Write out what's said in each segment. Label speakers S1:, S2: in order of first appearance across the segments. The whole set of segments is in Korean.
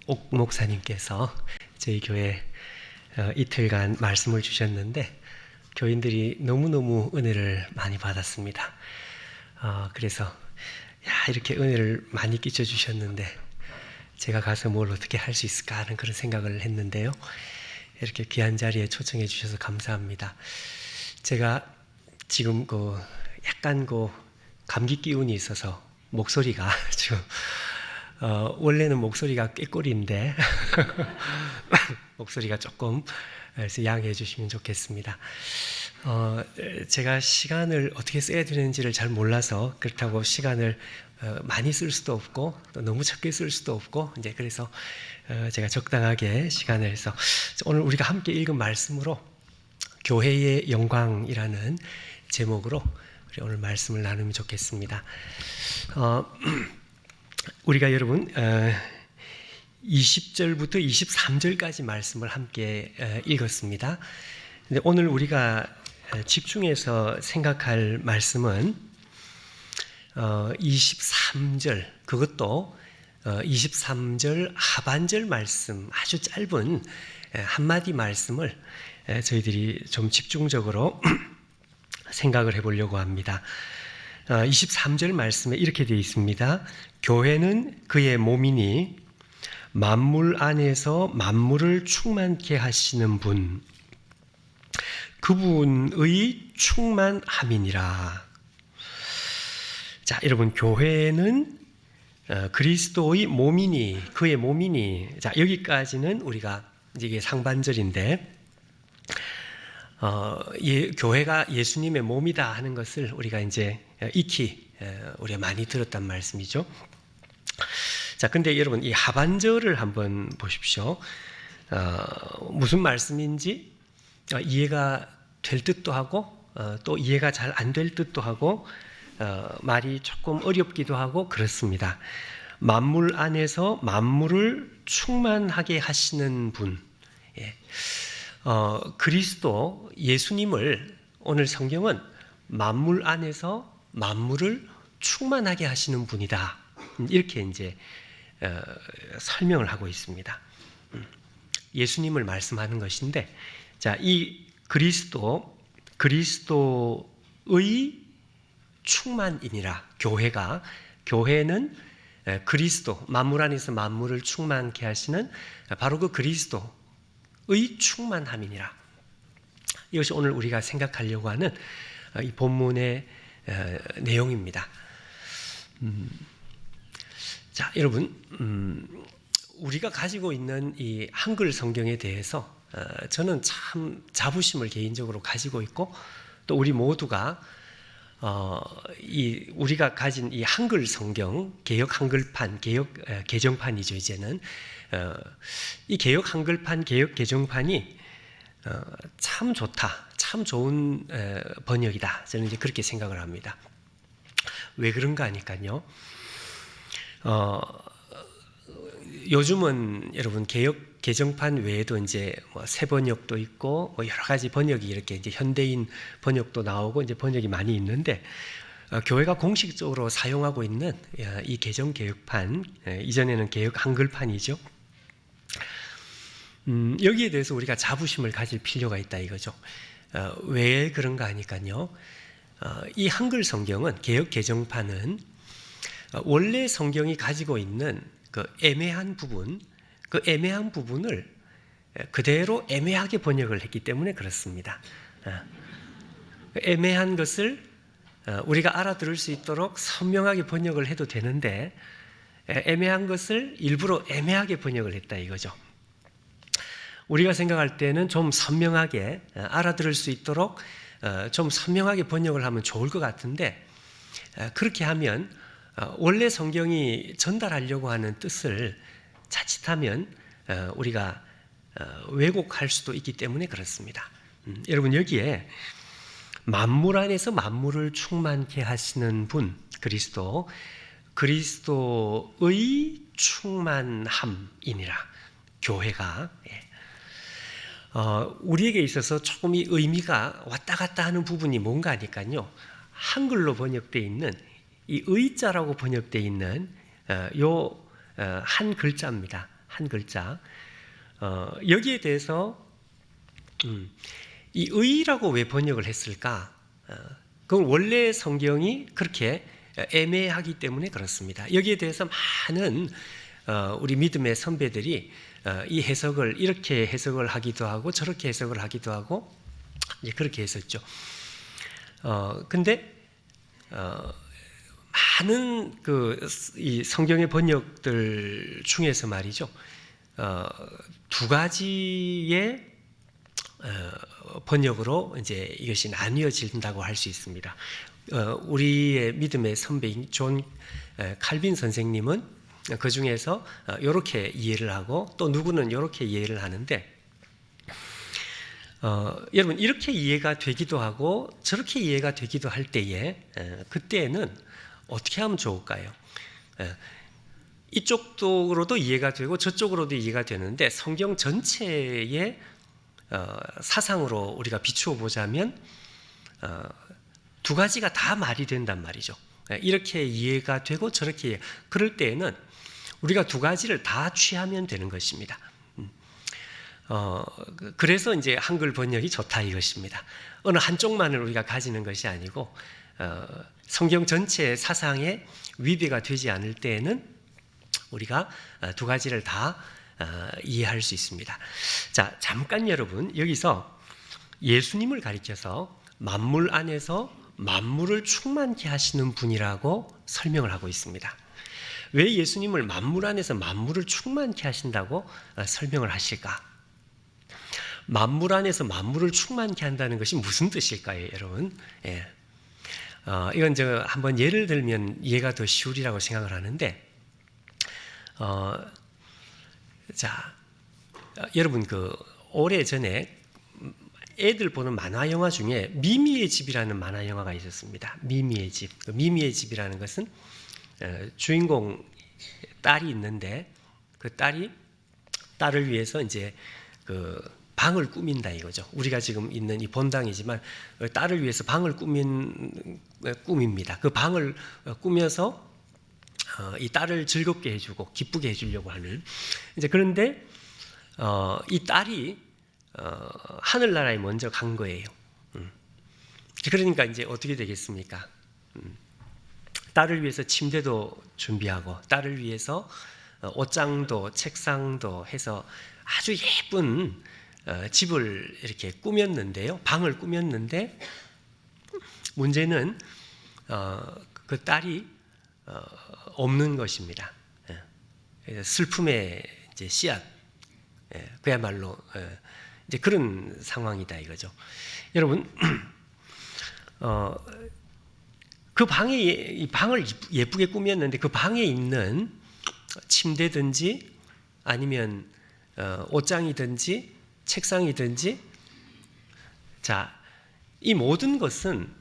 S1: 옥 목사님께서 저희 교회 이틀간 말씀을 주셨는데 교인들이 너무너무 은혜를 많이 받았습니다. 그래서 이렇게 은혜를 많이 끼쳐주셨는데 제가 가서 뭘 어떻게 할 수 있을까 하는 그런 생각을 했는데요. 이렇게 귀한 자리에 초청해 주셔서 감사합니다. 제가 지금 약간 감기 기운이 있어서 목소리가 지금 원래는 목소리가 꾀꼬리인데 목소리가 조금 그래서 양해해 주시면 좋겠습니다. 제가 시간을 어떻게 써야 되는지를 잘 몰라서 그렇다고 시간을 많이 쓸 수도 없고 또 너무 적게 쓸 수도 없고 이제 그래서 제가 적당하게 시간을 해서 오늘 우리가 함께 읽은 말씀으로 교회의 영광이라는 제목으로 우리 오늘 말씀을 나누면 좋겠습니다. 우리가 여러분 20절부터 23절까지 말씀을 함께 읽었습니다. 근데 오늘 우리가 집중해서 생각할 말씀은 23절, 그것도 23절 하반절 말씀, 아주 짧은 한마디 말씀을 저희들이 좀 집중적으로 생각을 해보려고 합니다. 23절 말씀에 이렇게 되어 있습니다. 교회는 그의 몸이니 만물 안에서 만물을 충만케 하시는 분, 그분의 충만함이니라. 자, 여러분, 교회는 그리스도의 몸이니, 그의 몸이니. 자, 여기까지는 우리가 이게 상반절인데, 교회가 예수님의 몸이다 하는 것을 우리가 이제 익히 우리가 많이 들었단 말씀이죠. 자, 근데 여러분 이 하반절을 한번 보십시오. 무슨 말씀인지 이해가 될 듯도 하고 또 이해가 잘 안 될 듯도 하고 말이 조금 어렵기도 하고 그렇습니다. 만물 안에서 만물을 충만하게 하시는 분. 그리스도 예수님을 오늘 성경은 만물 안에서 만물을 충만하게 하시는 분이다. 이렇게 이제 설명을 하고 있습니다. 예수님을 말씀하는 것인데, 자, 이 그리스도의 충만이니라. 교회는 그리스도, 만물 안에서 만물을 충만케 하시는 바로 그 그리스도의 충만함이니라. 이것이 오늘 우리가 생각하려고 하는 이 본문의 내용입니다. 자, 여러분, 우리가 가지고 있는 이 한글 성경에 대해서 저는 참 자부심을 개인적으로 가지고 있고 또 우리 모두가 우리가 가진 이 한글 성경, 개역 한글판, 개역 개정판이죠. 이제는 이 개역 한글판, 개역 개정판이 참 좋다, 참 좋은 번역이다. 저는 이제 그렇게 생각을 합니다. 왜 그런가 하니까요. 요즘은 여러분 개역 개정판 외에도 이제 새 번역도 있고 여러 가지 번역이 이렇게 이제 현대인 번역도 나오고 이제 번역이 많이 있는데 교회가 공식적으로 사용하고 있는 이 개정 개역판, 이전에는 개역 한글판이죠. 여기에 대해서 우리가 자부심을 가질 필요가 있다 이거죠. 왜 그런가 하니까요. 이 한글 성경은 개역 개정판은 원래 성경이 가지고 있는 그 애매한 부분, 그 애매한 부분을 그대로 애매하게 번역을 했기 때문에 그렇습니다. 애매한 것을 우리가 알아들을 수 있도록 선명하게 번역을 해도 되는데 애매한 것을 일부러 애매하게 번역을 했다 이거죠. 우리가 생각할 때는 좀 선명하게 알아들을 수 있도록 좀 선명하게 번역을 하면 좋을 것 같은데 그렇게 하면 원래 성경이 전달하려고 하는 뜻을 자칫하면 우리가 왜곡할 수도 있기 때문에 그렇습니다. 여러분 여기에 만물 안에서 만물을 충만케 하시는 분 그리스도의 충만함이니라. 교회가 우리에게 있어서 조금 이 의미가 왔다 갔다 하는 부분이 뭔가 하니까요. 한글로 번역되어 있는 이 의자라고 번역되어 있는 요 한 글자입니다. 한 글자. 여기에 대해서 이 의라고 왜 번역을 했을까? 그건 원래 성경이 그렇게 애매하기 때문에 그렇습니다. 여기에 대해서 많은 우리 믿음의 선배들이 이 해석을 이렇게 해석을 하기도 하고 저렇게 해석을 하기도 하고 이제 그렇게 했었죠. 근데 많은 이 성경의 번역들 중에서 말이죠, 두 가지의 번역으로 이제 이것이 나뉘어진다고 할 수 있습니다. 우리의 믿음의 선배인 존 칼빈 선생님은 그 중에서 이렇게 이해를 하고 또 누구는 이렇게 이해를 하는데, 여러분 이렇게 이해가 되기도 하고 저렇게 이해가 되기도 할 때에 그때는 어떻게 하면 좋을까요? 이쪽으로도 이해가 되고 저쪽으로도 이해가 되는데 성경 전체의 사상으로 우리가 비추어 보자면 두 가지가 다 말이 된단 말이죠. 이렇게 이해가 되고 저렇게 그럴 때에는 우리가 두 가지를 다 취하면 되는 것입니다. 그래서 이제 한글 번역이 좋다 이것입니다. 어느 한쪽만을 우리가 가지는 것이 아니고 성경 전체의 사상에 위배가 되지 않을 때에는 우리가 두 가지를 다 이해할 수 있습니다. 자, 잠깐 여러분 여기서 예수님을 가리켜서 만물 안에서 만물을 충만케 하시는 분이라고 설명을 하고 있습니다. 왜 예수님을 만물 안에서 만물을 충만케 하신다고 설명을 하실까? 만물 안에서 만물을 충만케 한다는 것이 무슨 뜻일까요, 여러분? 예. 이건 제가 한번 예를 들면 이해가 더 쉬우리라고 생각을 하는데, 자, 여러분 오래전에 애들 보는 만화 영화 중에 미미의 집이라는 만화 영화가 있었습니다. 미미의 집. 미미의 집이라는 것은 주인공 딸이 있는데 그 딸을 위해서 이제 방을 꾸민다 이거죠. 우리가 지금 있는 이 본당이지만 딸을 위해서 방을 꾸밉니다. 그 방을 꾸며서 이 딸을 즐겁게 해주고 기쁘게 해주려고 하는. 이제 그런데 이 딸이 하늘나라에 먼저 간 거예요. 그러니까 이제 어떻게 되겠습니까? 딸을 위해서 침대도 준비하고 딸을 위해서 옷장도 책상도 해서 아주 예쁜 집을 이렇게 꾸몄는데요. 방을 꾸몄는데 문제는 그 딸이 없는 것입니다. 슬픔의 이제 씨앗, 그야말로 이제 그런 상황이다 이거죠. 여러분, 그 이 방을 예쁘게 꾸몄는데 그 방에 있는 침대든지 아니면 옷장이든지 책상이든지, 자, 이 모든 것은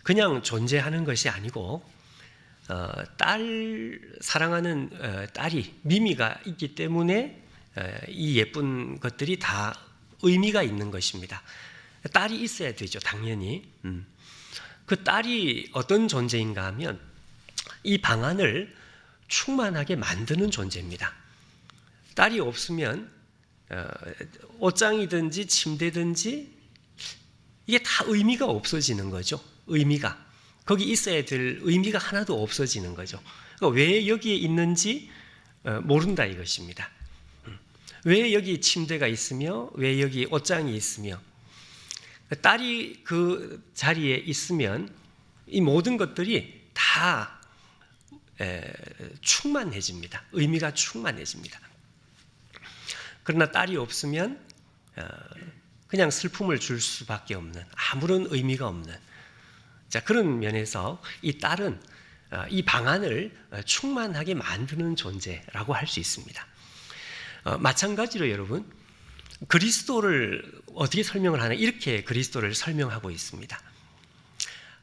S1: 그냥 존재하는 것이 아니고 사랑하는 딸이 미미가 있기 때문에 이 예쁜 것들이 다 의미가 있는 것입니다. 딸이 있어야 되죠, 당연히. 그 딸이 어떤 존재인가 하면 이 방 안을 충만하게 만드는 존재입니다. 딸이 없으면 옷장이든지 침대든지 이게 다 의미가 없어지는 거죠. 의미가. 거기 있어야 될 의미가 하나도 없어지는 거죠. 그러니까 왜 여기에 있는지 모른다 이것입니다. 왜 여기 침대가 있으며 왜 여기 옷장이 있으며, 딸이 그 자리에 있으면 이 모든 것들이 다 충만해집니다. 의미가 충만해집니다. 그러나 딸이 없으면 그냥 슬픔을 줄 수밖에 없는, 아무런 의미가 없는, 자, 그런 면에서 이 딸은 이 방안을 충만하게 만드는 존재라고 할 수 있습니다. 마찬가지로 여러분, 그리스도를 어떻게 설명을 하나, 이렇게 그리스도를 설명하고 있습니다.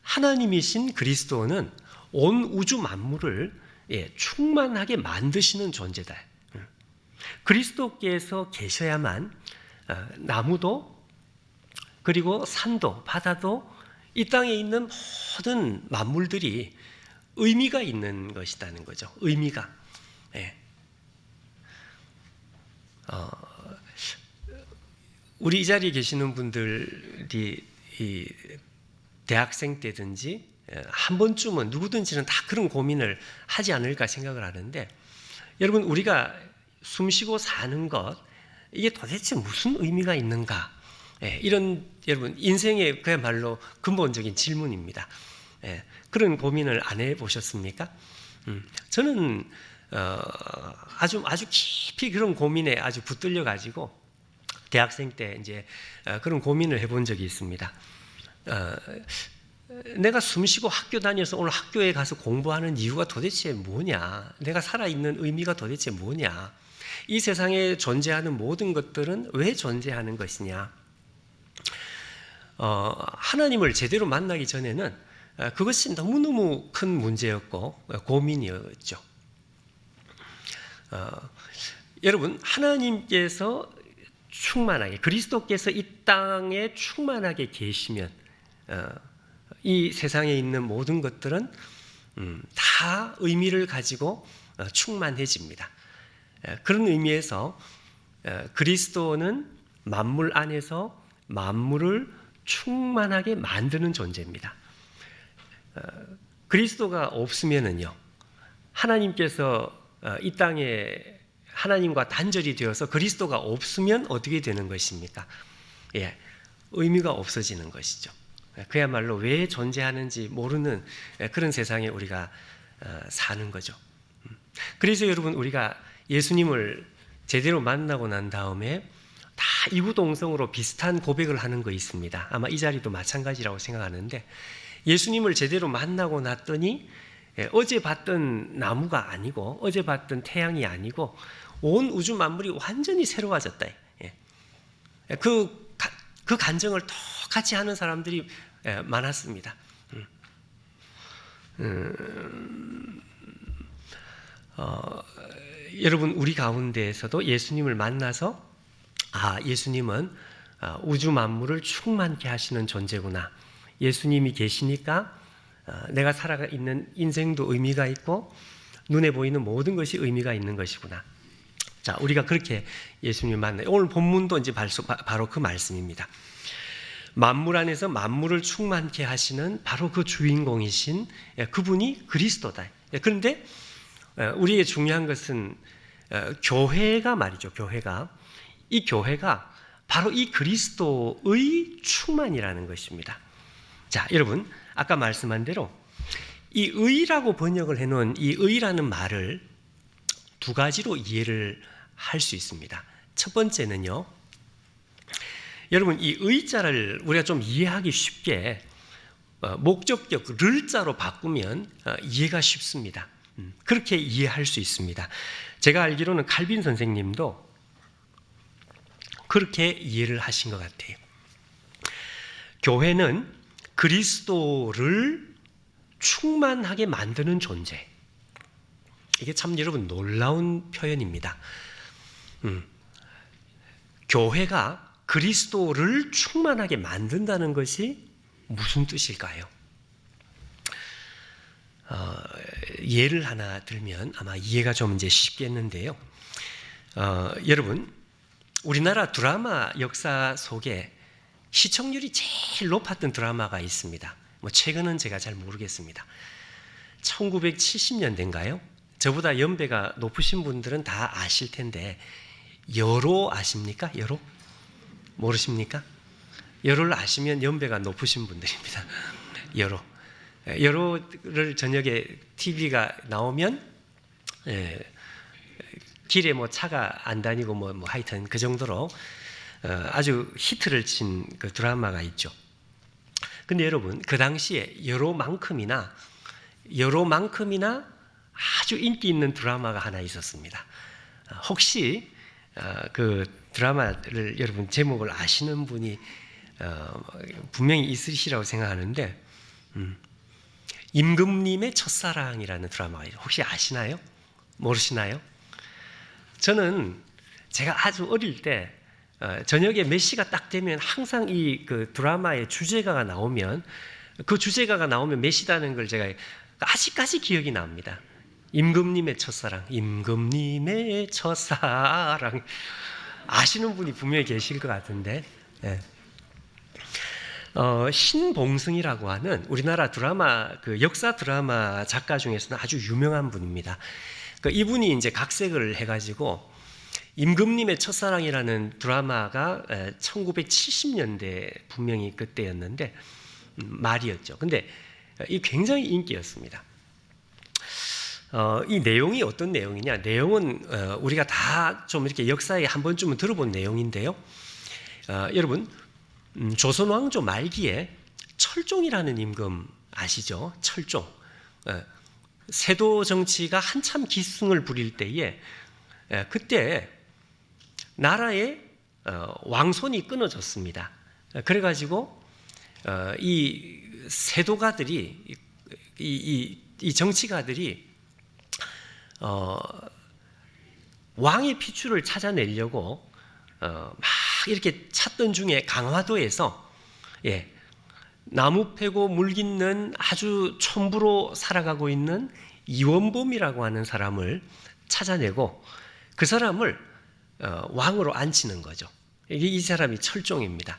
S1: 하나님이신 그리스도는 온 우주 만물을 충만하게 만드시는 존재다. 그리스도께서 계셔야만 나무도 그리고 산도 바다도 이 땅에 있는 모든 만물들이 의미가 있는 것이라는 거죠. 의미가. 우리 이 자리에 계시는 분들이 이 대학생 때든지 한 번쯤은 누구든지는 다 그런 고민을 하지 않을까 생각을 하는데, 여러분, 우리가 숨쉬고 사는 것, 이게 도대체 무슨 의미가 있는가? 이런 여러분 인생의 그야말로 근본적인 질문입니다. 그런 고민을 안 해보셨습니까? 저는 아주 깊이 그런 고민에 아주 붙들려 가지고 대학생 때 이제 그런 고민을 해본 적이 있습니다. 내가 숨쉬고 학교 다녀서 오늘 학교에 가서 공부하는 이유가 도대체 뭐냐? 내가 살아있는 의미가 도대체 뭐냐? 이 세상에 존재하는 모든 것들은 왜 존재하는 것이냐? 하나님을 제대로 만나기 전에는 그것이 너무너무 큰 문제였고 고민이었죠. 여러분, 하나님께서 충만하게, 그리스도께서 이 땅에 충만하게 계시면 이 세상에 있는 모든 것들은 다 의미를 가지고 충만해집니다. 그런 의미에서 그리스도는 만물 안에서 만물을 충만하게 만드는 존재입니다. 그리스도가 없으면은요, 하나님께서 이 땅에 하나님과 단절이 되어서 그리스도가 없으면 어떻게 되는 것입니까? 의미가 없어지는 것이죠. 그야말로 왜 존재하는지 모르는 그런 세상에 우리가 사는 거죠. 그래서 여러분, 우리가 예수님을 제대로 만나고 난 다음에 다 이구동성으로 비슷한 고백을 하는 거 있습니다. 아마 이 자리도 마찬가지라고 생각하는데, 예수님을 제대로 만나고 났더니 어제 봤던 나무가 아니고 어제 봤던 태양이 아니고 온 우주 만물이 완전히 새로워졌다. 그 간증을 똑같이 하는 사람들이 많았습니다. 여러분, 우리 가운데에서도 예수님을 만나서 예수님은 우주 만물을 충만케 하시는 존재구나. 예수님이 계시니까 내가 살아있는 인생도 의미가 있고 눈에 보이는 모든 것이 의미가 있는 것이구나. 자, 우리가 그렇게 예수님을 만나요. 오늘 본문도 이제 바로 그 말씀입니다. 만물 안에서 만물을 충만케 하시는 바로 그 주인공이신 그분이 그리스도다. 그런데 우리의 중요한 것은 교회가 말이죠. 이 교회가 바로 이 그리스도의 충만이라는 것입니다. 자, 여러분, 아까 말씀한 대로 이 의라고 번역을 해놓은 이 의라는 말을 두 가지로 이해를 할 수 있습니다. 첫 번째는요, 여러분, 이 의자를 우리가 좀 이해하기 쉽게 목적격 를자로 바꾸면 이해가 쉽습니다. 그렇게 이해할 수 있습니다. 제가 알기로는 칼빈 선생님도 그렇게 이해를 하신 것 같아요. 교회는 그리스도를 충만하게 만드는 존재. 이게 참 여러분 놀라운 표현입니다. 교회가 그리스도를 충만하게 만든다는 것이 무슨 뜻일까요? 예를 하나 들면 아마 이해가 좀 이제 쉽겠는데요. 여러분, 우리나라 드라마 역사 속에 시청률이 제일 높았던 드라마가 있습니다. 최근은 제가 잘 모르겠습니다. 1970년대인가요? 저보다 연배가 높으신 분들은 다 아실 텐데, 여로 아십니까? 여로? 모르십니까? 여로를 아시면 연배가 높으신 분들입니다. 여로를 저녁에 TV가 나오면 길에 차가 안 다니고 하여튼 그 정도로 아주 히트를 친 그 드라마가 있죠. 근데 여러분, 그 당시에 여로만큼이나 아주 인기 있는 드라마가 하나 있었습니다. 혹시 그 드라마를 여러분 제목을 아시는 분이 분명히 있으시라고 생각하는데, 임금님의 첫사랑이라는 드라마가 있어요. 혹시 아시나요? 모르시나요? 저는 제가 아주 어릴 때 저녁에 몇 시가 딱 되면 항상 이 그 드라마의 주제가가 나오면 그 주제가가 나오면 몇 시다는 걸 제가 아직까지 기억이 납니다. 임금님의 첫사랑, 임금님의 첫사랑. 아시는 분이 분명히 계실 것 같은데. 예. 신봉승이라고 하는 우리나라 드라마, 그 역사 드라마 작가 중에서는 아주 유명한 분입니다. 이분이 이제 각색을 해가지고 임금님의 첫사랑이라는 드라마가 1970년대 분명히 그때였는데 말이었죠. 근데 이 굉장히 인기였습니다. 이 내용이 어떤 내용이냐? 내용은 우리가 다 좀 이렇게 역사에 한 번쯤은 들어본 내용인데요. 여러분, 조선 왕조 말기에 철종이라는 임금 아시죠? 철종. 세도 정치가 한참 기승을 부릴 때에 그때 나라의 왕손이 끊어졌습니다. 그래가지고 이 세도가들이 이 정치가들이 왕의 피추를 찾아내려고 막 이렇게 찾던 중에 강화도에서 나무 패고 물 깃는 아주 촌부로 살아가고 있는 이원범이라고 하는 사람을 찾아내고 그 사람을 왕으로 앉히는 거죠. 이 사람이 철종입니다.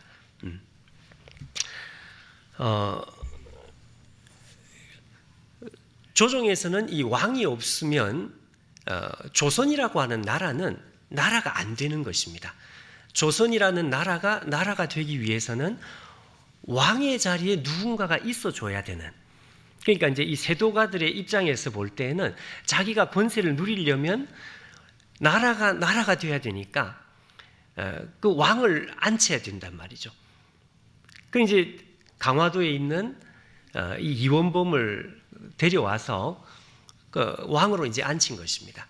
S1: 조정에서는 이 왕이 없으면 조선이라고 하는 나라는 나라가 안 되는 것입니다. 조선이라는 나라가 되기 위해서는 왕의 자리에 누군가가 있어줘야 되는. 그러니까 이제 이 세도가들의 입장에서 볼 때는 자기가 권세를 누리려면 나라가 되어야 되니까 그 왕을 앉혀야 된단 말이죠. 그 이제 강화도에 있는 이 이원범을 데려와서 그 왕으로 이제 앉힌 것입니다.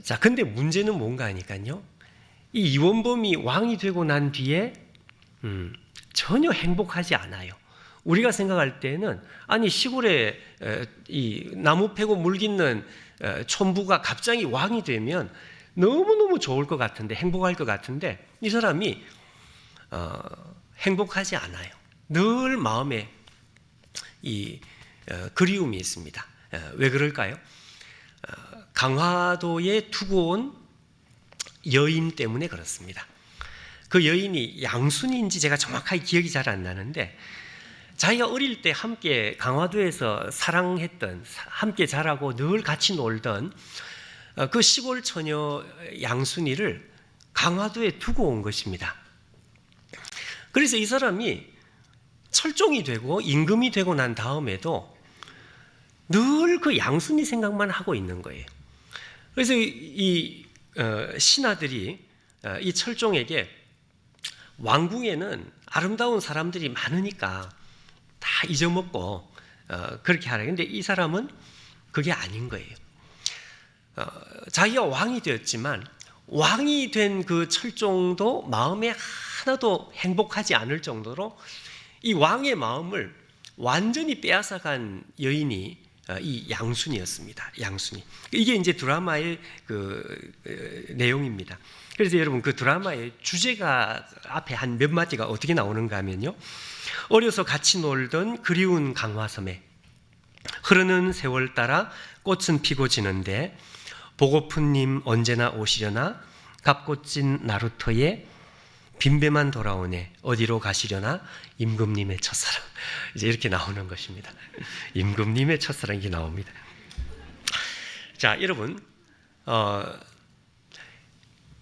S1: 자, 근데 문제는 뭔가 하니까요. 이 이원범이 왕이 되고 난 뒤에 전혀 행복하지 않아요. 우리가 생각할 때는 아니 시골에 이 나무 패고 물 깃는 촌부가 갑자기 왕이 되면 너무너무 좋을 것 같은데, 행복할 것 같은데 이 사람이 행복하지 않아요. 늘 마음에 이 그리움이 있습니다. 왜 그럴까요? 강화도에 두고 온 여인 때문에 그렇습니다. 그 여인이 양순인지 제가 정확하게 기억이 잘 안 나는데 자기가 어릴 때 함께 강화도에서 사랑했던, 함께 자라고 늘 같이 놀던 그 시골 처녀 양순이를 강화도에 두고 온 것입니다. 그래서 이 사람이 철종이 되고 임금이 되고 난 다음에도 늘 그 양순이 생각만 하고 있는 거예요. 그래서 이 신하들이 이 철종에게 왕궁에는 아름다운 사람들이 많으니까 다 잊어먹고 그렇게 하라. 근데 이 사람은 그게 아닌 거예요. 자기가 왕이 되었지만 왕이 된 그 철종도 마음에 하나도 행복하지 않을 정도로 이 왕의 마음을 완전히 빼앗아간 여인이 이 양순이었습니다. 양순이. 이게 이제 드라마의 그 내용입니다. 그래서 여러분 그 드라마의 주제가 앞에 한 몇 마디가 어떻게 나오는가 하면요. 어려서 같이 놀던 그리운 강화섬에 흐르는 세월 따라 꽃은 피고 지는데 보고픈 님 언제나 오시려나 갑꽃진 나루터에 빈배만 돌아오네 어디로 가시려나 임금님의 첫사랑. 이제 이렇게 나오는 것입니다. 임금님의 첫사랑이 나옵니다. 자, 여러분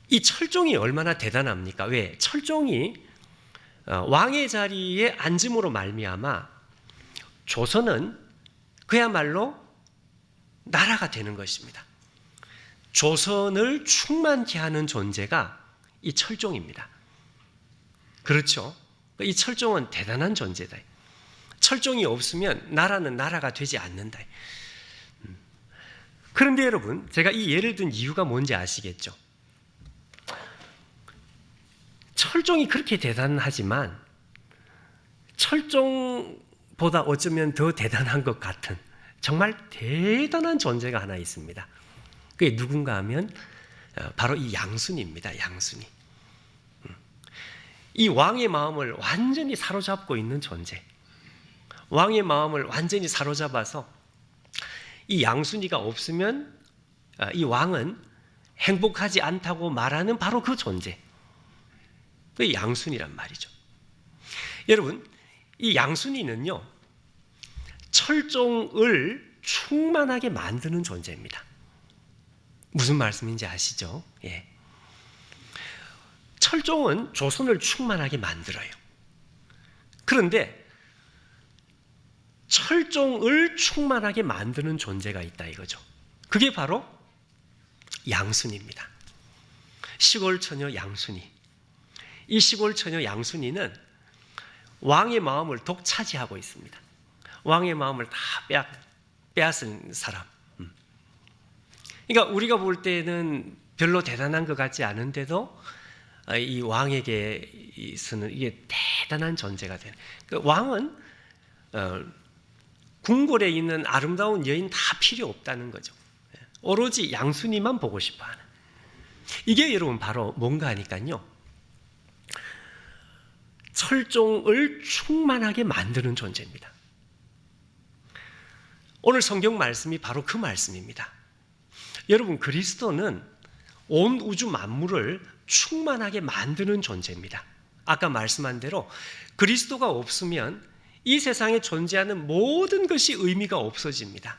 S1: 이 철종이 얼마나 대단합니까? 왜? 철종이 왕의 자리에 앉음으로 말미암아 조선은 그야말로 나라가 되는 것입니다. 조선을 충만케 하는 존재가 이 철종입니다. 그렇죠? 이 철종은 대단한 존재다. 철종이 없으면 나라는 나라가 되지 않는다. 그런데 여러분, 제가 이 예를 든 이유가 뭔지 아시겠죠? 철종이 그렇게 대단하지만 철종보다 어쩌면 더 대단한 것 같은 정말 대단한 존재가 하나 있습니다. 그게 누군가 하면 바로 이 양순입니다. 양순이. 이 왕의 마음을 완전히 사로잡고 있는 존재. 왕의 마음을 완전히 사로잡아서 이 양순이가 없으면 이 왕은 행복하지 않다고 말하는 바로 그 존재, 그 양순이란 말이죠. 여러분, 이 양순이는요, 철종을 충만하게 만드는 존재입니다. 무슨 말씀인지 아시죠? 예. 철종은 조선을 충만하게 만들어요. 그런데 철종을 충만하게 만드는 존재가 있다 이거죠. 그게 바로 양순입니다. 시골처녀 양순이. 이 시골처녀 양순이는 왕의 마음을 독차지하고 있습니다. 왕의 마음을 다 빼앗은 사람. 그러니까 우리가 볼 때는 별로 대단한 것 같지 않은데도 이 왕에게서는 이게 대단한 존재가 되는. 그 왕은 궁궐에 있는 아름다운 여인 다 필요 없다는 거죠. 오로지 양순이만 보고 싶어하는. 이게 여러분 바로 뭔가 하니까요, 철종을 충만하게 만드는 존재입니다. 오늘 성경 말씀이 바로 그 말씀입니다. 여러분, 그리스도는 온 우주 만물을 충만하게 만드는 존재입니다. 아까 말씀한 대로 그리스도가 없으면 이 세상에 존재하는 모든 것이 의미가 없어집니다.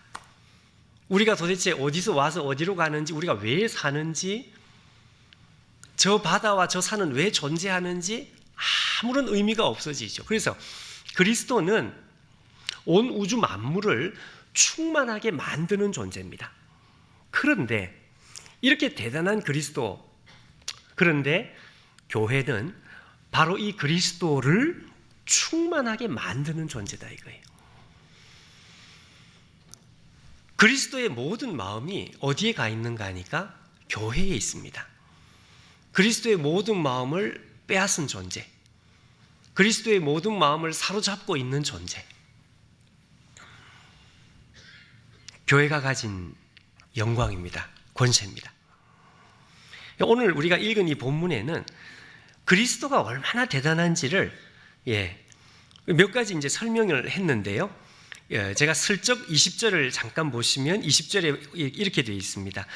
S1: 우리가 도대체 어디서 와서 어디로 가는지, 우리가 왜 사는지, 저 바다와 저 산은 왜 존재하는지 아무런 의미가 없어지죠. 그래서 그리스도는 온 우주 만물을 충만하게 만드는 존재입니다. 그런데 이렇게 대단한 그리스도, 그런데 교회는 바로 이 그리스도를 충만하게 만드는 존재다 이거예요. 그리스도의 모든 마음이 어디에 가 있는가 하니까 교회에 있습니다. 그리스도의 모든 마음을 빼앗은 존재, 그리스도의 모든 마음을 사로잡고 있는 존재, 교회가 가진 영광입니다. 권세입니다. 오늘 우리가 읽은 이 본문에는 그리스도가 얼마나 대단한지를 몇 가지 이제 설명을 했는데요. 제가 슬쩍 20절을 잠깐 보시면 20절에 이렇게 되어 있습니다.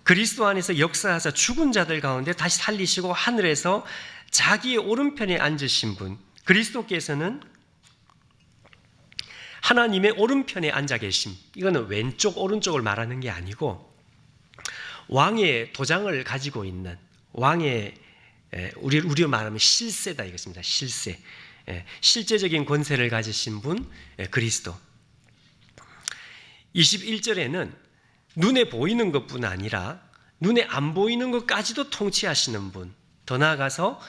S1: 그리스도 안에서 역사하사 죽은 자들 가운데 다시 살리시고 하늘에서 자기의 오른편에 앉으신 분, 그리스도께서는 하나님의 오른편에 앉아 계심. 이거는 왼쪽 오른쪽을 말하는 게 아니고 왕의 도장을 가지고 있는 왕의, 우리로 말하면 실세다 이것입니다. 실세, 실제적인 권세를 가지신 분, 그리스도. 21절에는 눈에 보이는 것뿐 아니라 눈에 안 보이는 것까지도 통치하시는 분, 더 나아가서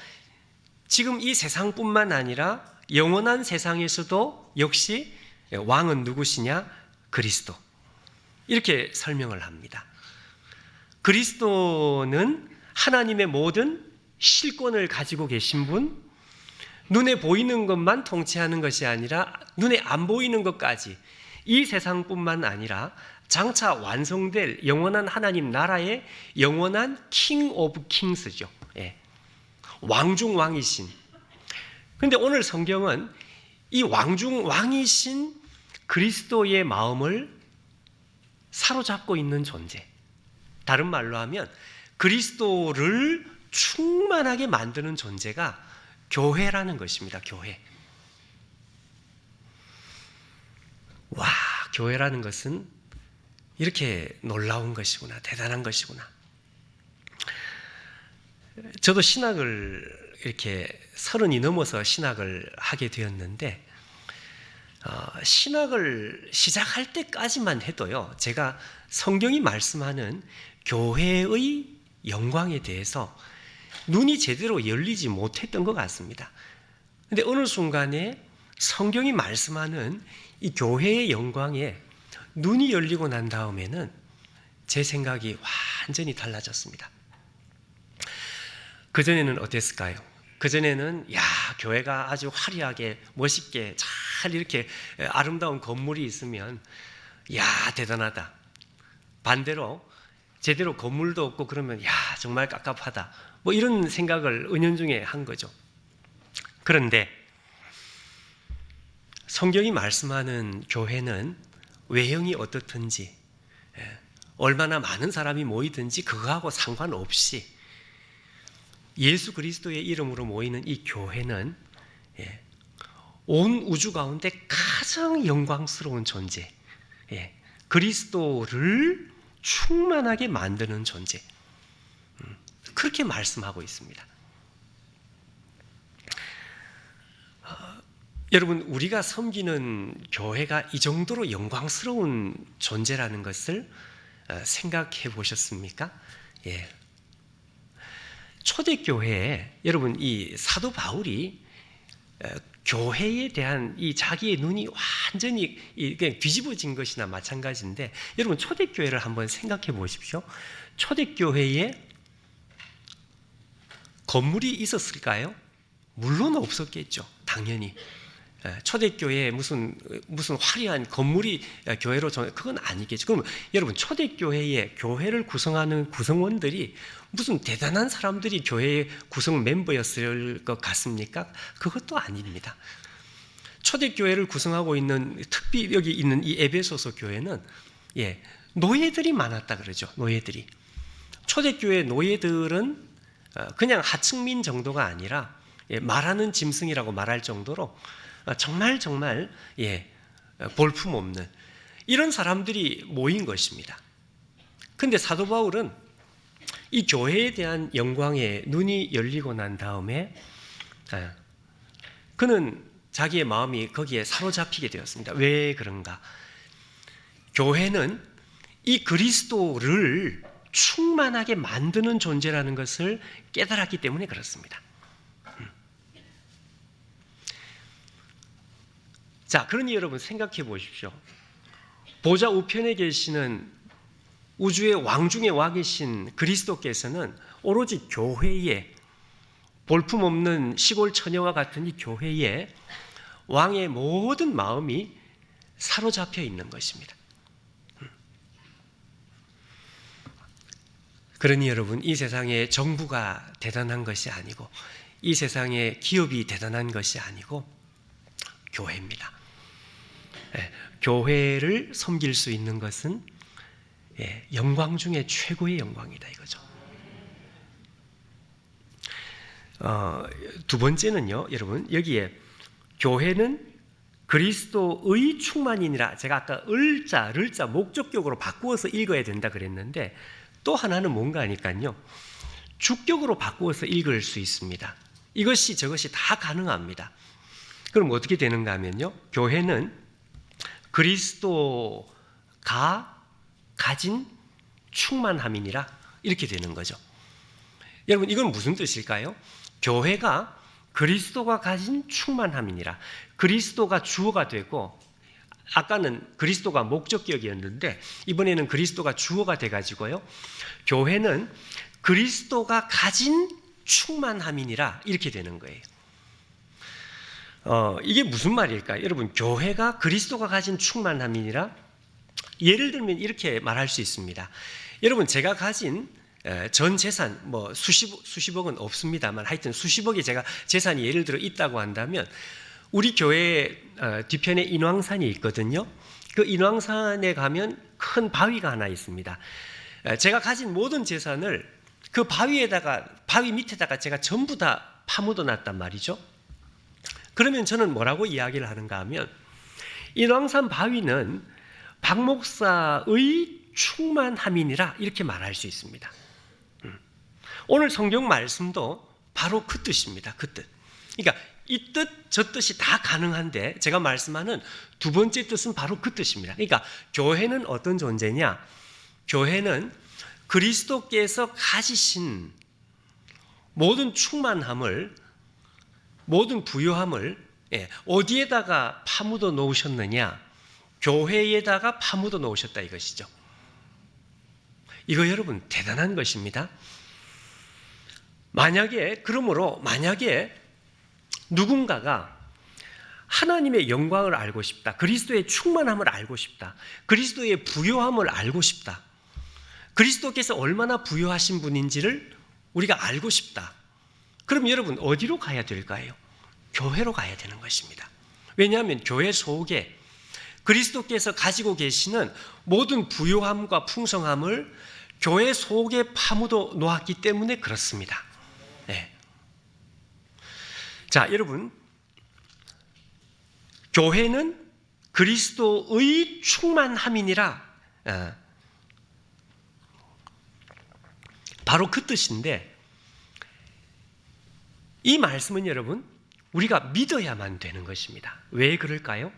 S1: 지금 이 세상뿐만 아니라 영원한 세상에서도 역시 왕은 누구시냐? 그리스도. 이렇게 설명을 합니다. 그리스도는 하나님의 모든 실권을 가지고 계신 분, 눈에 보이는 것만 통치하는 것이 아니라 눈에 안 보이는 것까지, 이 세상뿐만 아니라 장차 완성될 영원한 하나님 나라의 영원한 킹 오브 킹스죠. 왕 중 왕이신. 그런데 오늘 성경은 이 왕 중 왕이신 그리스도의 마음을 사로잡고 있는 존재, 다른 말로 하면 그리스도를 충만하게 만드는 존재가 교회라는 것입니다. 교회. 와, 교회라는 것은 이렇게 놀라운 것이구나, 대단한 것이구나. 저도 신학을 이렇게 30이 넘어서 신학을 하게 되었는데, 신학을 시작할 때까지만 해도요, 제가 성경이 말씀하는 교회의 영광에 대해서 눈이 제대로 열리지 못했던 것 같습니다. 그런데 어느 순간에 성경이 말씀하는 이 교회의 영광에 눈이 열리고 난 다음에는 제 생각이 완전히 달라졌습니다. 그전에는 어땠을까요? 그전에는 교회가 아주 화려하게 멋있게 잘 이렇게 아름다운 건물이 있으면 대단하다. 반대로 제대로 건물도 없고 그러면 정말 깝깝하다. 뭐 이런 생각을 은연중에 한 거죠. 그런데 성경이 말씀하는 교회는 외형이 어떻든지 얼마나 많은 사람이 모이든지 그거하고 상관없이 예수 그리스도의 이름으로 모이는 이 교회는 온 우주 가운데 가장 영광스러운 존재, 그리스도를 충만하게 만드는 존재, 그렇게 말씀하고 있습니다. 여러분, 우리가 섬기는 교회가 이 정도로 영광스러운 존재라는 것을 생각해 보셨습니까? 초대교회에 여러분, 이 사도 바울이 교회에 대한 이 자기의 눈이 완전히 그냥 뒤집어진 것이나 마찬가지인데, 여러분 초대교회를 한번 생각해 보십시오. 초대교회에 건물이 있었을까요? 물론 없었겠죠. 당연히. 초대교회에 무슨 화려한 건물이 교회로 그건 아니겠죠. 그럼 여러분, 초대교회에 교회를 구성하는 구성원들이 무슨 대단한 사람들이 교회의 구성 멤버였을 것 같습니까? 그것도 아닙니다. 초대교회를 구성하고 있는, 특히 여기 있는 이 에베소서 교회는 노예들이 많았다 그러죠. 노예들이. 초대교회 노예들은 그냥 하층민 정도가 아니라 말하는 짐승이라고 말할 정도로 정말 볼품없는 이런 사람들이 모인 것입니다. 그런데 사도 바울은 이 교회에 대한 영광에 눈이 열리고 난 다음에 그는 자기의 마음이 거기에 사로잡히게 되었습니다. 왜 그런가? 교회는 이 그리스도를 충만하게 만드는 존재라는 것을 깨달았기 때문에 그렇습니다. 자, 그러니 여러분 생각해 보십시오. 보좌 우편에 계시는 우주의 왕 중에 와 계신 그리스도께서는 오로지 교회에, 볼품없는 시골 처녀와 같은 이 교회에 왕의 모든 마음이 사로잡혀 있는 것입니다. 그러니 여러분, 이 세상에 정부가 대단한 것이 아니고, 이 세상에 기업이 대단한 것이 아니고 교회입니다. 교회를 섬길 수 있는 것은 영광 중에 최고의 영광이다 이거죠. 두 번째는요, 여러분, 여기에 교회는 그리스도의 충만이니라, 제가 아까 을자, 를자 목적격으로 바꾸어서 읽어야 된다 그랬는데, 또 하나는 뭔가 하니까요, 주격으로 바꾸어서 읽을 수 있습니다. 이것이 저것이 다 가능합니다. 그럼 어떻게 되는가 하면요, 교회는 그리스도가 가진 충만함이니라, 이렇게 되는 거죠. 여러분, 이건 무슨 뜻일까요? 교회가 그리스도가 가진 충만함이니라. 그리스도가 주어가 되고, 아까는 그리스도가 목적격이었는데 이번에는 그리스도가 주어가 돼가지고요, 교회는 그리스도가 가진 충만함이니라, 이렇게 되는 거예요. 이게 무슨 말일까요? 여러분, 교회가 그리스도가 가진 충만함이니라, 예를 들면 이렇게 말할 수 있습니다. 여러분, 제가 가진 전 재산, 뭐 수십억은 없습니다만 하여튼 수십억의 제가 재산이 예를 들어 있다고 한다면, 우리 교회 뒤편에 인왕산이 있거든요. 그 인왕산에 가면 큰 바위가 하나 있습니다. 제가 가진 모든 재산을 그 바위 밑에다가 제가 전부 다 파묻어 놨단 말이죠. 그러면 저는 뭐라고 이야기를 하는가 하면, 인왕산 바위는 박 목사의 충만함이니라, 이렇게 말할 수 있습니다. 오늘 성경 말씀도 바로 그 뜻입니다. 그 뜻. 그러니까 이 뜻, 저 뜻이 다 가능한데, 제가 말씀하는 두 번째 뜻은 바로 그 뜻입니다. 그러니까 교회는 어떤 존재냐? 교회는 그리스도께서 가지신 모든 충만함을, 모든 부요함을 어디에다가 파묻어 놓으셨느냐? 교회에다가 파묻어 놓으셨다 이것이죠. 이거 여러분 대단한 것입니다. 만약에 누군가가 하나님의 영광을 알고 싶다, 그리스도의 충만함을 알고 싶다, 그리스도의 부요함을 알고 싶다, 그리스도께서 얼마나 부요하신 분인지를 우리가 알고 싶다, 그럼 여러분 어디로 가야 될까요? 교회로 가야 되는 것입니다. 왜냐하면 교회 속에 그리스도께서 가지고 계시는 모든 부요함과 풍성함을 교회 속에 파묻어 놓았기 때문에 그렇습니다. 네. 자, 여러분, 교회는 그리스도의 충만함이니라, 바로 그 뜻인데, 이 말씀은 여러분 우리가 믿어야만 되는 것입니다. 왜 그럴까요?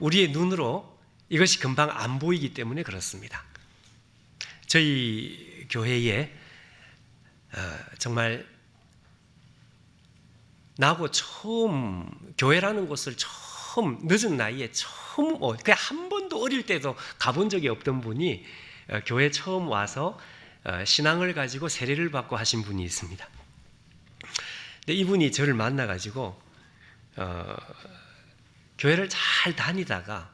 S1: 우리의 눈으로 이것이 금방 안 보이기 때문에 그렇습니다. 저희 교회에 정말 나하고 처음 교회라는 곳을 처음 늦은 나이에 처음 그냥 한 번도 어릴 때도 가본 적이 없던 분이 교회 처음 와서 신앙을 가지고 세례를 받고 하신 분이 있습니다. 근데 이분이 저를 만나가지고 교회를 잘 다니다가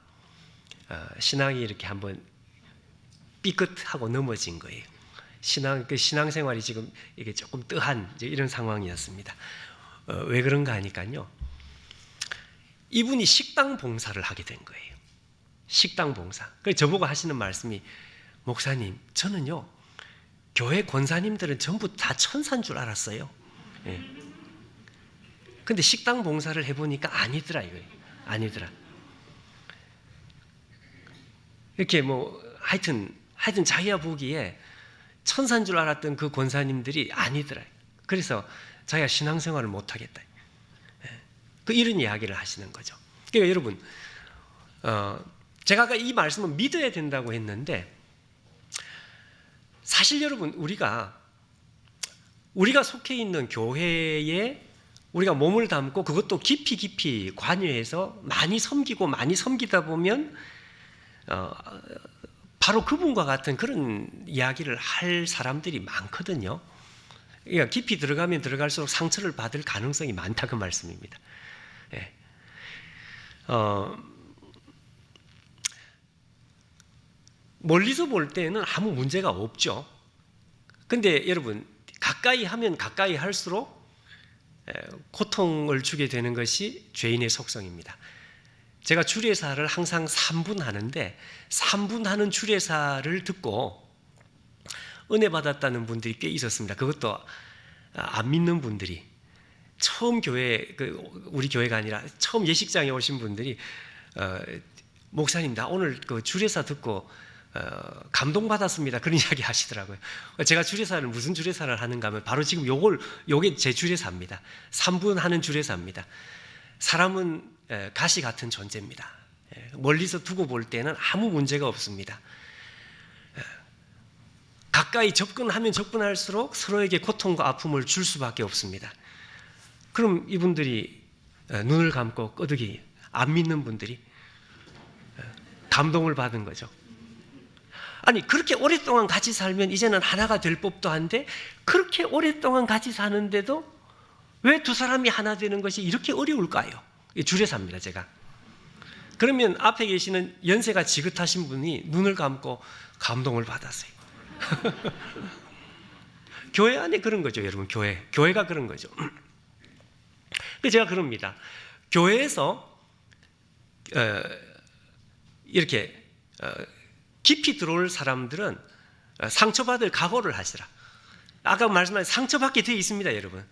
S1: 신앙이 이렇게 한번 삐끗하고 넘어진 거예요. 신앙생활이 지금 이게 조금 뜨한 이런 상황이었습니다. 왜 그런가 하니까요, 이분이 식당 봉사를 하게 된 거예요. 식당 봉사. 그래서 저보고 하시는 말씀이, 목사님, 저는요 교회 권사님들은 전부 다 천사인 줄 알았어요. 예. 근데 식당 봉사를 해보니까 아니더라 이거예요. 아니더라. 이렇게 하여튼 자기가 보기에 천사인 줄 알았던 그 권사님들이 아니더라. 그래서 자기가 신앙생활을 못하겠다. 이런 이야기를 하시는 거죠. 그러니까 여러분, 제가 아까 이 말씀은 믿어야 된다고 했는데, 사실 여러분, 우리가 속해 있는 교회에 우리가 몸을 담고 그것도 깊이 관여해서 많이 섬기다 보면 바로 그분과 같은 그런 이야기를 할 사람들이 많거든요. 그러니까 깊이 들어가면 들어갈수록 상처를 받을 가능성이 많다, 그 말씀입니다. 예. 멀리서 볼 때는 아무 문제가 없죠. 근데 여러분, 가까이 하면 가까이 할수록 고통을 주게 되는 것이 죄인의 속성입니다. 제가 주례사를 항상 3분 하는데, 3분 하는 주례사를 듣고 은혜 받았다는 분들이 꽤 있었습니다. 그것도 안 믿는 분들이, 처음 우리 교회가 아니라 처음 예식장에 오신 분들이, 목사님, 나 오늘 그 주례사 듣고 감동받았습니다, 그런 이야기 하시더라고요. 제가 주례사를 무슨 주례사를 하는가 하면 바로 지금 요게 제 주례사입니다. 3분 하는 주례사입니다. 사람은 가시 같은 존재입니다. 멀리서 두고 볼 때는 아무 문제가 없습니다. 가까이 접근하면 접근할수록 서로에게 고통과 아픔을 줄 수밖에 없습니다. 그럼 이분들이 눈을 감고 끄덕이 안 믿는 분들이 감동을 받은 거죠. 아니, 그렇게 오랫동안 같이 살면 이제는 하나가 될 법도 한데, 그렇게 오랫동안 같이 사는데도 왜 두 사람이 하나 되는 것이 이렇게 어려울까요? 주례사입니다, 제가. 그러면 앞에 계시는 연세가 지긋하신 분이 눈을 감고 감동을 받았어요. 교회 안에 그런 거죠, 여러분. 교회가 그런 거죠. 그래서 제가 그럽니다. 교회에서 이렇게 깊이 들어올 사람들은 상처받을 각오를 하시라. 아까 말씀하신 상처받게 되어 있습니다, 여러분.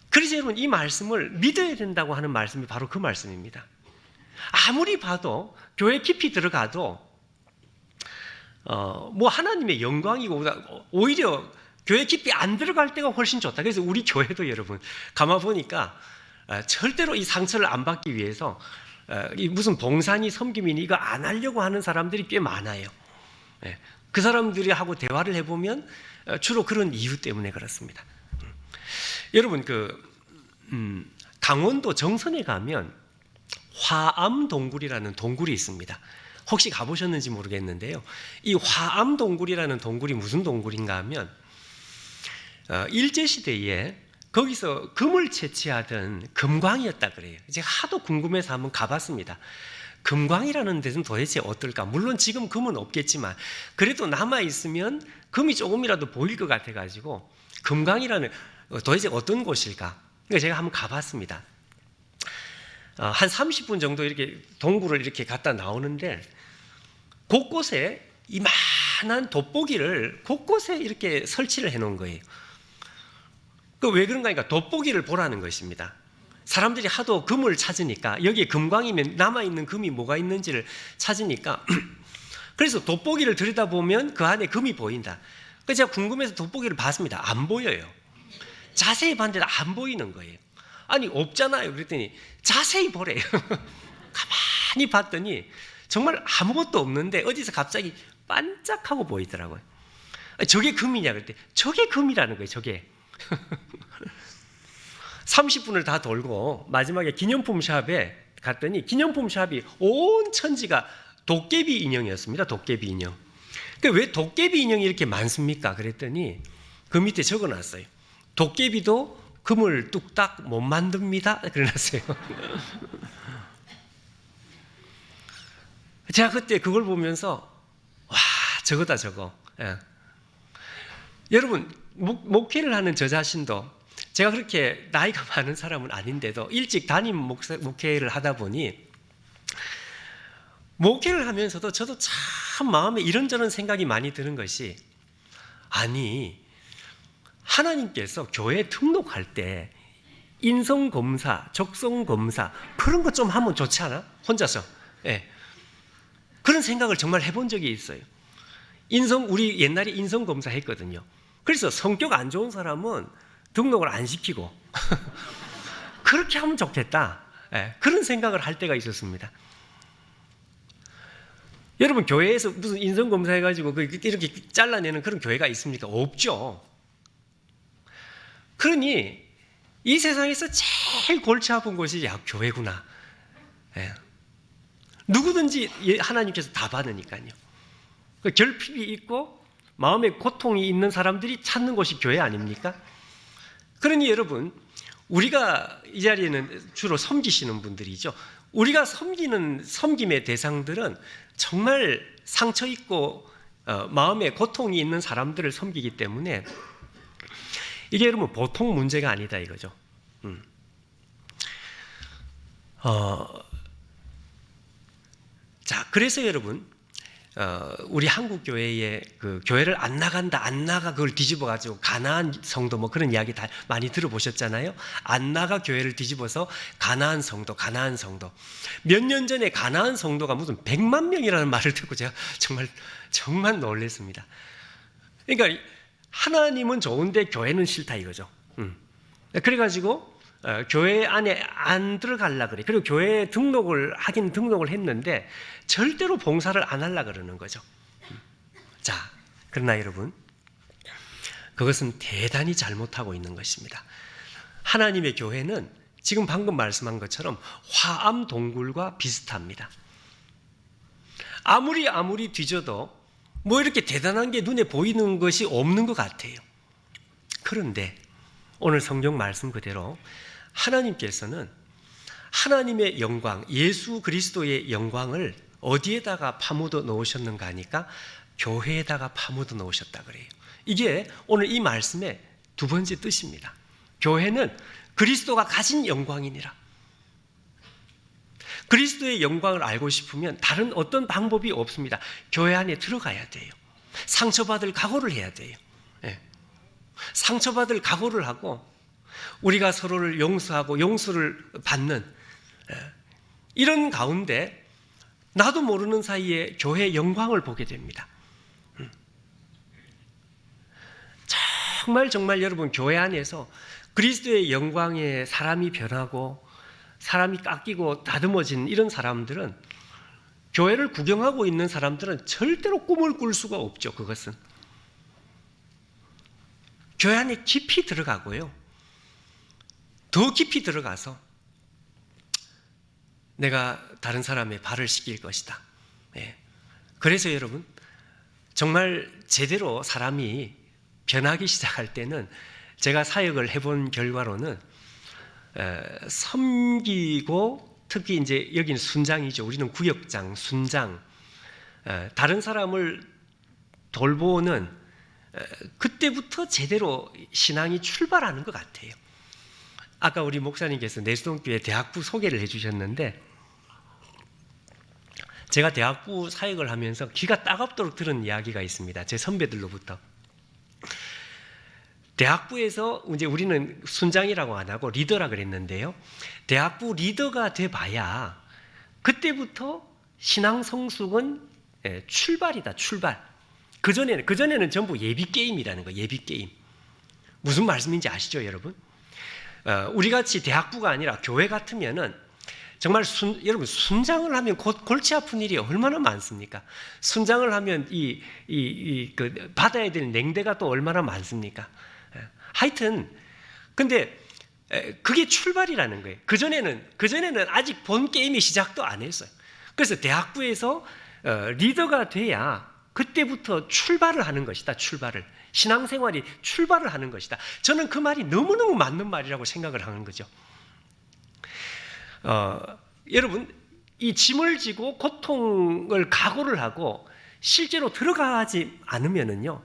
S1: 그래서 여러분, 이 말씀을 믿어야 된다고 하는 말씀이 바로 그 말씀입니다. 아무리 봐도 교회 깊이 들어가도 하나님의 영광이고, 오히려 교회 깊이 안 들어갈 때가 훨씬 좋다. 그래서 우리 교회도 여러분 가만 보니까 절대로 이 상처를 안 받기 위해서 무슨 봉사니 섬김이니 이거 안 하려고 하는 사람들이 꽤 많아요. 그 사람들이 하고 대화를 해보면 주로 그런 이유 때문에 그렇습니다. 여러분, 강원도 정선에 가면 화암동굴이라는 동굴이 있습니다. 혹시 가보셨는지 모르겠는데요, 이 화암동굴이라는 동굴이 무슨 동굴인가 하면 일제시대에 거기서 금을 채취하던 금광이었다 그래요. 제가 하도 궁금해서 한번 가봤습니다. 금광이라는 데는 도대체 어떨까? 물론 지금 금은 없겠지만 그래도 남아있으면 금이 조금이라도 보일 것 같아가지고, 금광이라는 도대체 어떤 곳일까? 그러니까 제가 한번 가봤습니다. 한 30분 정도 이렇게 동굴을 이렇게 갔다 나오는데 곳곳에 이만한 돋보기를 곳곳에 이렇게 설치를 해놓은 거예요. 그 왜 그런가 하니까 돋보기를 보라는 것입니다. 사람들이 하도 금을 찾으니까 여기에 금광이면 남아있는 금이 뭐가 있는지를 찾으니까 그래서 돋보기를 들여다보면 그 안에 금이 보인다. 그래서 제가 궁금해서 돋보기를 봤습니다. 안 보여요. 자세히 봤는데 안 보이는 거예요. 아니 없잖아요. 그랬더니 자세히 보래요. 가만히 봤더니 정말 아무것도 없는데 어디서 갑자기 반짝하고 보이더라고요. 저게 금이냐 그랬더니 저게 금이라는 거예요. 저게 30분을 다 돌고 마지막에 기념품 샵에 갔더니 기념품 샵이 온 천지가 도깨비 인형이었습니다. 도깨비 인형. 왜 도깨비 인형이 이렇게 많습니까? 그랬더니 그 밑에 적어놨어요. 도깨비도 금을 뚝딱 못 만듭니다. 그래놨어요. 제가 그때 그걸 보면서 와 저거다 저거. 예. 여러분 목회를 하는 저 자신도 제가 그렇게 나이가 많은 사람은 아닌데도 일찍 담임 목회를 하다 보니 목회를 하면서도 저도 참 마음에 이런저런 생각이 많이 드는 것이 아니 하나님께서 교회 등록할 때 인성검사, 적성검사 그런 것 좀 하면 좋지 않아? 혼자서. 예. 그런 생각을 정말 해본 적이 있어요. 우리 옛날에 인성검사 했거든요. 그래서 성격 안 좋은 사람은 등록을 안 시키고 그렇게 하면 좋겠다. 예. 그런 생각을 할 때가 있었습니다. 여러분 교회에서 무슨 인성검사 해가지고 이렇게 잘라내는 그런 교회가 있습니까? 없죠. 그러니 이 세상에서 제일 골치 아픈 곳이 교회구나. 예. 누구든지 하나님께서 다 받으니까요. 결핍이 있고 마음에 고통이 있는 사람들이 찾는 곳이 교회 아닙니까? 그러니 여러분 우리가 이 자리에는 주로 섬기시는 분들이죠. 우리가 섬김의 대상들은 정말 상처 있고 마음에 고통이 있는 사람들을 섬기기 때문에 이게 여러분 보통 문제가 아니다 이거죠. 자, 그래서 여러분 우리 한국 교회에 그 교회를 안 나가 그걸 뒤집어 가지고 가나안 성도 뭐 그런 이야기 다 많이 들어보셨잖아요. 안 나가 교회를 뒤집어서 가나안 성도. 몇 년 전에 가나안 성도가 무슨 100만 명이라는 말을 듣고 제가 정말 놀랐습니다. 그러니까 하나님은 좋은데 교회는 싫다 이거죠. 그래가지고 교회 안에 안 들어가려 그래. 그리고 교회에 등록을 했는데 절대로 봉사를 안 하려 그러는 거죠. 자, 그러나 여러분 그것은 대단히 잘못하고 있는 것입니다. 하나님의 교회는 지금 방금 말씀한 것처럼 화암 동굴과 비슷합니다. 아무리 뒤져도 뭐 이렇게 대단한 게 눈에 보이는 것이 없는 것 같아요. 그런데 오늘 성경 말씀 그대로 하나님께서는 하나님의 영광, 예수 그리스도의 영광을 어디에다가 파묻어 놓으셨는가 하니까 교회에다가 파묻어 놓으셨다 그래요. 이게 오늘 이 말씀의 두 번째 뜻입니다. 교회는 그리스도가 가진 영광이니라. 그리스도의 영광을 알고 싶으면 다른 어떤 방법이 없습니다. 교회 안에 들어가야 돼요. 상처받을 각오를 해야 돼요. 네. 상처받을 각오를 하고 우리가 서로를 용서하고 용서를 받는 이런 가운데 나도 모르는 사이에 교회의 영광을 보게 됩니다. 정말 여러분 교회 안에서 그리스도의 영광에 사람이 변하고 사람이 깎이고 다듬어진 이런 사람들은 교회를 구경하고 있는 사람들은 절대로 꿈을 꿀 수가 없죠. 그것은 교회 안에 깊이 들어가고요. 더 깊이 들어가서 내가 다른 사람의 발을 씻길 것이다. 네. 그래서 여러분 정말 제대로 사람이 변하기 시작할 때는 제가 사역을 해본 결과로는 섬기고 특히 이제 여기는 순장이죠. 우리는 구역장, 순장, 다른 사람을 돌보는 그때부터 제대로 신앙이 출발하는 것 같아요. 아까 우리 목사님께서 내수동교회 대학부 소개를 해주셨는데, 제가 대학부 사역을 하면서 귀가 따갑도록 들은 이야기가 있습니다. 제 선배들로부터. 대학부에서 이제 우리는 순장이라고 안 하고 리더라 그랬는데요. 대학부 리더가 돼 봐야 그때부터 신앙 성숙은 출발이다, 출발. 그전에는 전부 예비 게임이라는 거예요. 예비 게임. 무슨 말씀인지 아시죠, 여러분? 우리 같이 대학부가 아니라 교회 같으면은 정말 여러분 순장을 하면 곧 골치 아픈 일이 얼마나 많습니까? 순장을 하면 그 받아야 될 냉대가 또 얼마나 많습니까? 하여튼 근데 그게 출발이라는 거예요. 그전에는 아직 본 게임이 시작도 안 했어요. 그래서 대학부에서 리더가 돼야 그때부터 출발을 하는 것이다. 출발을. 신앙생활이 출발을 하는 것이다. 저는 그 말이 너무너무 맞는 말이라고 생각을 하는 거죠. 여러분, 이 짐을 지고 고통을 각오를 하고 실제로 들어가지 않으면은요,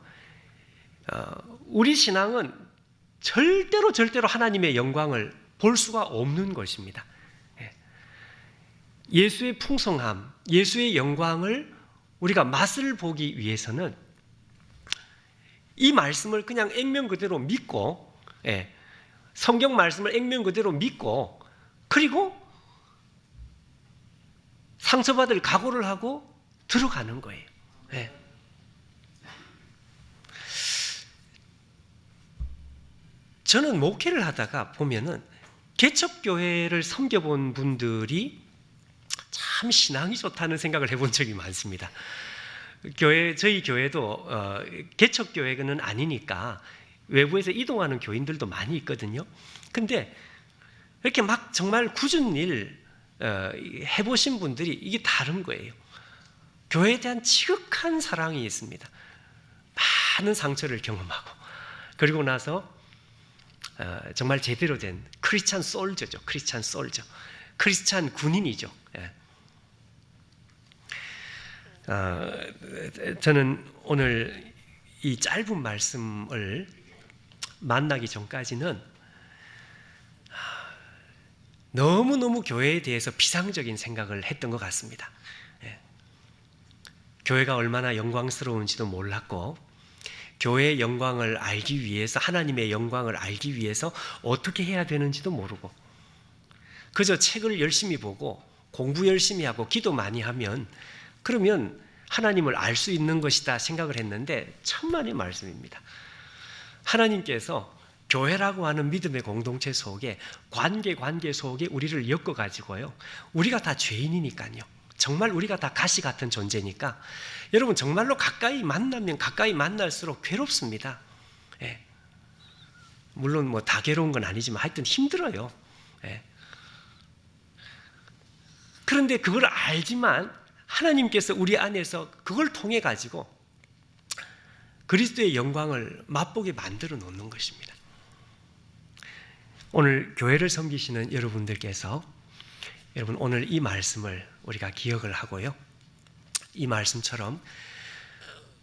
S1: 우리 신앙은 절대로 하나님의 영광을 볼 수가 없는 것입니다. 예수의 풍성함, 예수의 영광을 우리가 맛을 보기 위해서는 이 말씀을 그냥 액면 그대로 믿고, 성경 말씀을 액면 그대로 믿고, 그리고 상처받을 각오를 하고 들어가는 거예요. 저는 목회를 하다가 보면은 개척교회를 섬겨본 분들이 참 신앙이 좋다는 생각을 해본 적이 많습니다. 저희 교회도 개척교회는 아니니까 외부에서 이동하는 교인들도 많이 있거든요. 근데 이렇게 막 정말 굳은 일 해보신 분들이 이게 다른 거예요. 교회에 대한 지극한 사랑이 있습니다. 많은 상처를 경험하고, 그리고 나서 정말 제대로 된 크리스찬 솔저죠. 크리스찬 솔저. 크리스찬 군인이죠. 저는 오늘 이 짧은 말씀을 만나기 전까지는 너무너무 교회에 대해서 비상적인 생각을 했던 것 같습니다. 교회가 얼마나 영광스러운지도 몰랐고, 교회의 영광을 알기 위해서, 하나님의 영광을 알기 위해서 어떻게 해야 되는지도 모르고, 그저 책을 열심히 보고 공부 열심히 하고 기도 많이 하면 그러면 하나님을 알 수 있는 것이다 생각을 했는데, 천만의 말씀입니다. 하나님께서 교회라고 하는 믿음의 공동체 속에, 관계 속에 우리를 엮어가지고요, 우리가 다 죄인이니까요, 정말 우리가 다 가시 같은 존재니까, 여러분 정말로 가까이 만나면 가까이 만날수록 괴롭습니다. 물론 뭐 다 괴로운 건 아니지만 하여튼 힘들어요. 그런데 그걸 알지만 하나님께서 우리 안에서 그걸 통해 가지고 그리스도의 영광을 맛보게 만들어 놓는 것입니다. 오늘 교회를 섬기시는 여러분들께서, 여러분 오늘 이 말씀을 우리가 기억을 하고요, 이 말씀처럼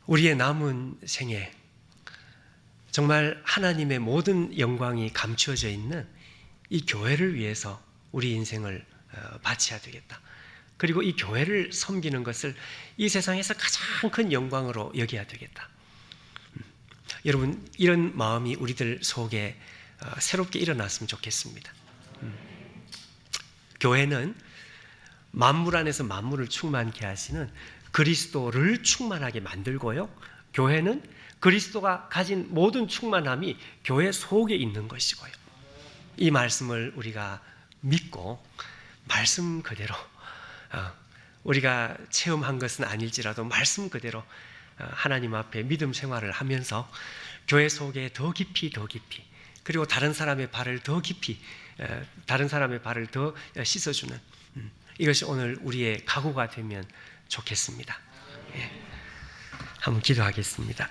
S1: 우리의 남은 생에 정말 하나님의 모든 영광이 감추어져 있는 이 교회를 위해서 우리 인생을 바쳐야 되겠다. 그리고 이 교회를 섬기는 것을 이 세상에서 가장 큰 영광으로 여겨야 되겠다. 여러분, 이런 마음이 우리들 속에 새롭게 일어났으면 좋겠습니다. 교회는 만물 안에서 만물을 충만케 하시는 그리스도를 충만하게 만들고요, 교회는 그리스도가 가진 모든 충만함이 교회 속에 있는 것이고요, 이 말씀을 우리가 믿고 말씀 그대로, 우리가 체험한 것은 아닐지라도 말씀 그대로 하나님 앞에 믿음 생활을 하면서 교회 속에 더 깊이 그리고 다른 사람의 발을 더 깊이, 다른 사람의 발을 더 씻어주는, 이것이 오늘 우리의 각오가 되면 좋겠습니다. 한번 기도하겠습니다.